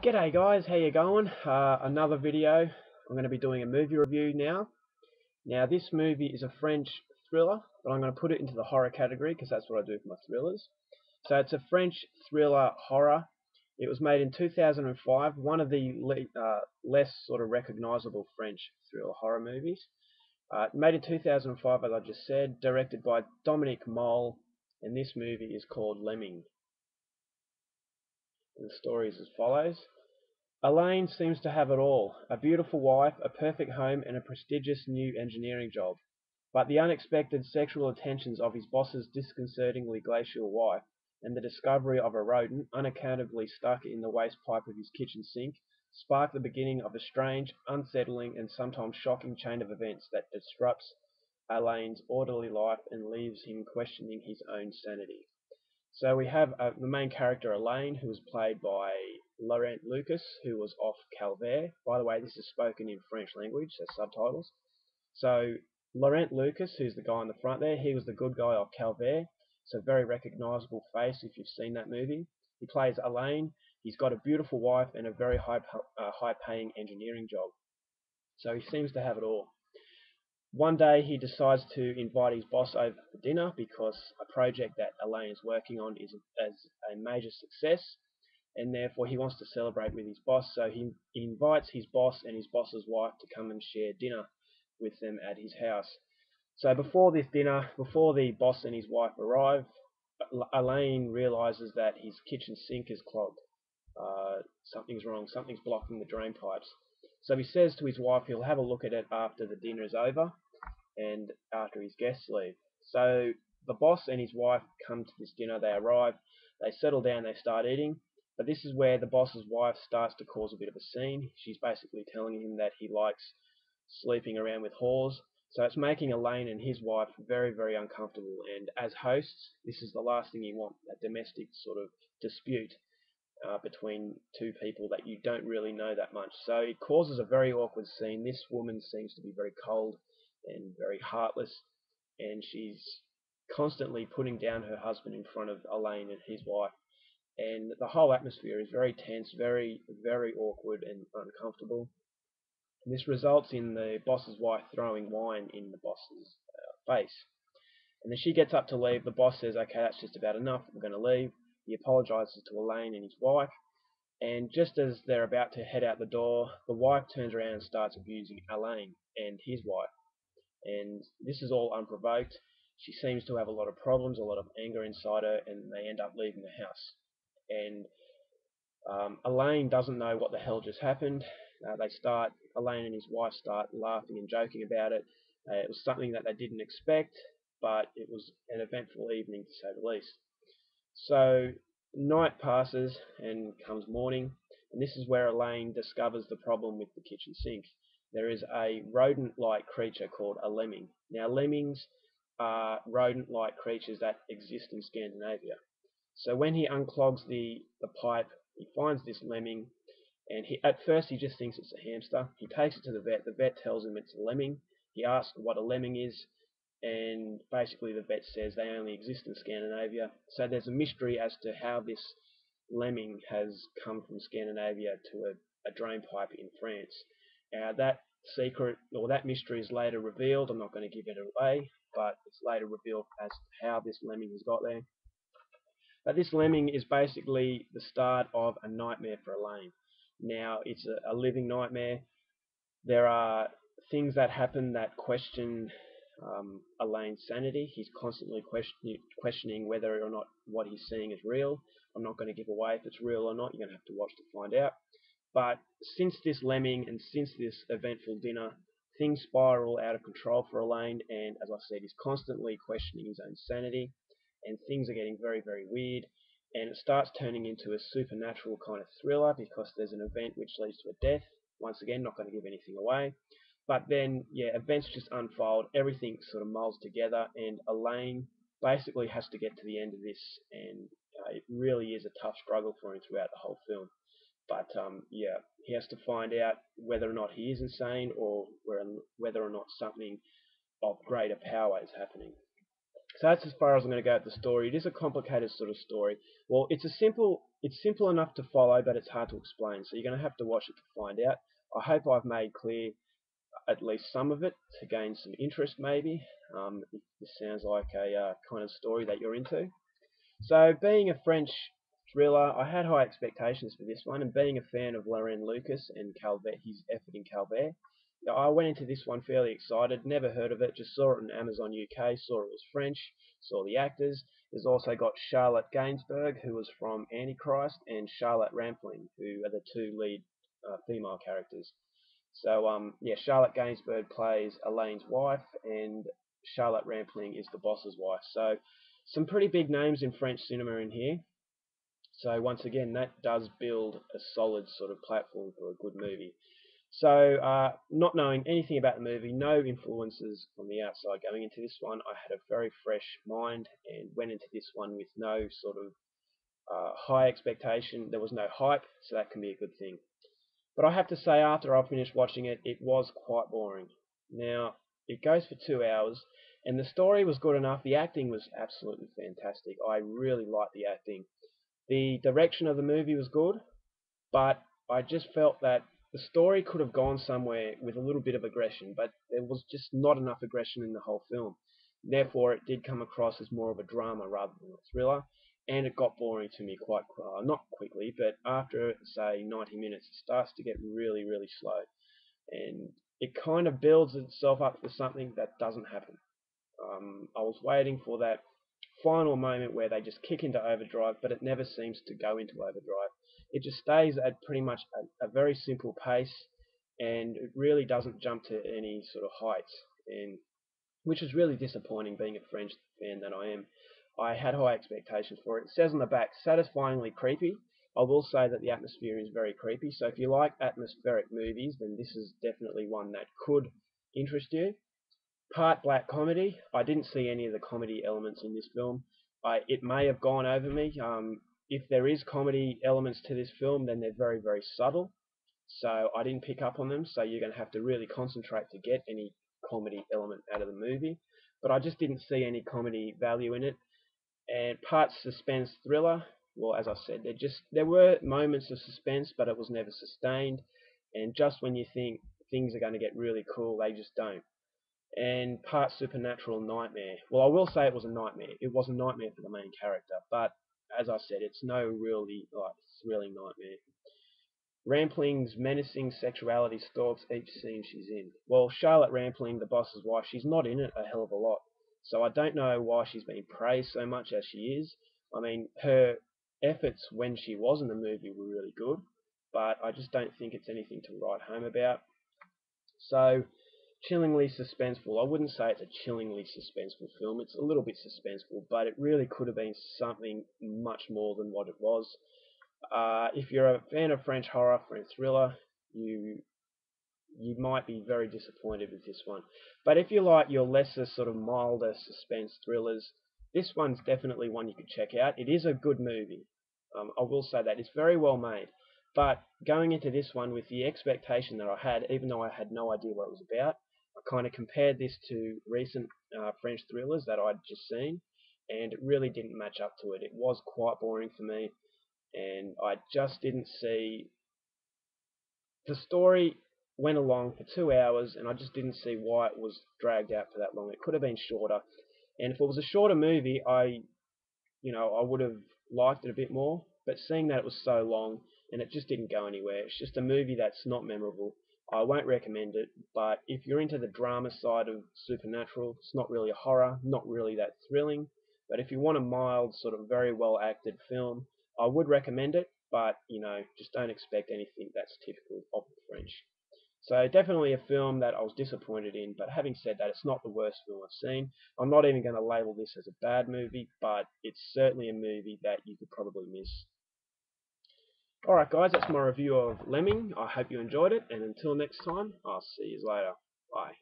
G'day guys, how you going? Another video. I'm going to be doing a movie review now. Now this movie is a French thriller, but I'm going to put it into the horror category because that's what I do for my thrillers. So it's a French thriller horror. It was made in 2005, one of the less sort of recognisable French thriller horror movies. Made in 2005, as I just said, directed by Dominique Moll, and this movie is called Lemming. And the story is as follows. Alain seems to have it all, a beautiful wife, a perfect home and a prestigious new engineering job. But the unexpected sexual attentions of his boss's disconcertingly glacial wife, and the discovery of a rodent unaccountably stuck in the waste pipe of his kitchen sink, spark the beginning of a strange, unsettling and sometimes shocking chain of events that disrupts Alain's orderly life and leaves him questioning his own sanity. So we have the main character Elaine, who was played by Laurent Lucas, who was off Calvaire. By the way, this is spoken in French language, so subtitles. So Laurent Lucas, who's the guy on the front there, he was the good guy off Calvaire. So very recognisable face if you've seen that movie. He plays Elaine. He's got a beautiful wife and a very high-paying engineering job. So he seems to have it all. One day he decides to invite his boss over for dinner because a project that Elaine is working on is a major success, and therefore he wants to celebrate with his boss. So he invites his boss and his boss's wife to come and share dinner with them at his house. So before this dinner, before the boss and his wife arrive, Elaine realizes that his kitchen sink is clogged. Something's wrong, something's blocking the drain pipes. So he says to his wife he'll have a look at it after the dinner is over and after his guests leave. So the boss and his wife come to this dinner, they arrive, they settle down, they start eating, but this is where the boss's wife starts to cause a bit of a scene. She's basically telling him that he likes sleeping around with whores. So it's making Elaine and his wife very, very uncomfortable, and as hosts, this is the last thing you want, a domestic sort of dispute between two people that you don't really know that much. So it causes a very awkward scene. This woman seems to be very cold and very heartless, and she's constantly putting down her husband in front of Elaine and his wife. And the whole atmosphere is very tense, very, very awkward and uncomfortable. And this results in the boss's wife throwing wine in the boss's face. And then she gets up to leave. The boss says, okay, that's just about enough. We're going to leave. He apologizes to Elaine and his wife. And just as they're about to head out the door, the wife turns around and starts abusing Elaine and his wife. And this is all unprovoked. She seems to have a lot of problems, a lot of anger inside her, and they end up leaving the house. And Elaine doesn't know what the hell just happened. Elaine and his wife start laughing and joking about it. It was something that they didn't expect, but it was an eventful evening to say the least. So night passes and comes morning, and this is where Elaine discovers the problem with the kitchen sink. There is a rodent-like creature called a lemming. Now lemmings are rodent-like creatures that exist in Scandinavia. So when he unclogs the pipe, he finds this lemming, and at first he just thinks it's a hamster. He takes it to the vet. The vet tells him it's a lemming. He asks what a lemming is, and basically the vet says they only exist in Scandinavia. So there's a mystery as to how this lemming has come from Scandinavia to a drain pipe in France. That secret, or that mystery, is later revealed. I'm not going to give it away, but it's later revealed as to how this lemming has got there. But this lemming is basically the start of a nightmare for Elaine. Now, it's a living nightmare. There are things that happen that question Elaine's sanity. He's constantly questioning whether or not what he's seeing is real. I'm not going to give away if it's real or not. You're going to have to watch to find out. But since this lemming and since this eventful dinner, things spiral out of control for Elaine, and as I said, he's constantly questioning his own sanity, and things are getting very, very weird, and it starts turning into a supernatural kind of thriller because there's an event which leads to a death. Once again, not going to give anything away. But then, yeah, events just unfold, everything sort of molds together, and Elaine basically has to get to the end of this, and it really is a tough struggle for him throughout the whole film. But yeah, he has to find out whether or not he is insane, or whether or not something of greater power is happening. So that's as far as I'm going to go with the story. It is a complicated sort of story. Well, it's a simple It's simple enough to follow, but it's hard to explain, so you're going to have to watch it to find out. I hope I've made clear at least some of it to gain some interest, maybe, if this sounds like a kind of story that you're into. So, being a French thriller, I had high expectations for this one, and being a fan of Laurent Lucas and Calvert, his effort in Calvert, I went into this one fairly excited. Never heard of it, just saw it on Amazon UK, saw it was French, saw the actors. There's also got Charlotte Gainsbourg, who was from Antichrist, and Charlotte Rampling, who are the two lead female characters. So, yeah, Charlotte Gainsbourg plays Elaine's wife, and Charlotte Rampling is the boss's wife. So, some pretty big names in French cinema in here. So, once again, that does build a solid sort of platform for a good movie. So, not knowing anything about the movie, no influences from the outside going into this one, I had a very fresh mind and went into this one with no sort of high expectation. There was no hype, so that can be a good thing. But I have to say, after I finished watching it, it was quite boring. Now, it goes for 2 hours, and the story was good enough. The acting was absolutely fantastic. I really liked the acting. The direction of the movie was good, but I just felt that the story could have gone somewhere with a little bit of aggression, but there was just not enough aggression in the whole film. Therefore, it did come across as more of a drama rather than a thriller, and it got boring to me quite not quickly, but after say 90 minutes, it starts to get really, really slow, and it kind of builds itself up for something that doesn't happen. I was waiting for that final moment where they just kick into overdrive, but it never seems to go into overdrive. It just stays at pretty much a very simple pace, and it really doesn't jump to any sort of heights, and which is really disappointing being a French fan that I am. I had high expectations for it. It says on the back, satisfyingly creepy. I will say that the atmosphere is very creepy, so if you like atmospheric movies, then this is definitely one that could interest you. Part black comedy. I didn't see any of the comedy elements in this film. It may have gone over me. If there is comedy elements to this film, then they're very, very subtle. So I didn't pick up on them. So you're going to have to really concentrate to get any comedy element out of the movie. But I just didn't see any comedy value in it. And part suspense thriller. Well, as I said, there were moments of suspense, but it was never sustained. And just when you think things are going to get really cool, they just don't. And part supernatural nightmare. Well, I will say it was a nightmare. It was a nightmare for the main character, but as I said, it's no really like thrilling nightmare. Rampling's menacing sexuality stalks each scene she's in. Well, Charlotte Rampling, the boss's wife, she's not in it a hell of a lot, so I don't know why she's been praised so much as she is. I mean, her efforts when she was in the movie were really good, but I just don't think it's anything to write home about. So, chillingly suspenseful. I wouldn't say it's a chillingly suspenseful film. It's a little bit suspenseful, but it really could have been something much more than what it was. If you're a fan of French horror, French thriller, you you might be very disappointed with this one. But if you like your lesser sort of milder suspense thrillers, this one's definitely one you could check out. It is a good movie. I will say that. It's very well made. But going into this one with the expectation that I had, even though I had no idea what it was about, I kind of compared this to recent French thrillers that I'd just seen, and it really didn't match up to it. It was quite boring for me, and I just didn't see the story went along for 2 hours, and I just didn't see why it was dragged out for that long. It could have been shorter, and if it was a shorter movie, I would have liked it a bit more. But seeing that it was so long and it just didn't go anywhere, it's just a movie that's not memorable. I won't recommend it, but if you're into the drama side of Supernatural, it's not really a horror, not really that thrilling. But if you want a mild, sort of very well acted film, I would recommend it, but just don't expect anything that's typical of the French. So definitely a film that I was disappointed in, but having said that, it's not the worst film I've seen. I'm not even going to label this as a bad movie, but it's certainly a movie that you could probably miss. Alright guys, that's my review of Lemming. I hope you enjoyed it, and until next time, I'll see you later. Bye.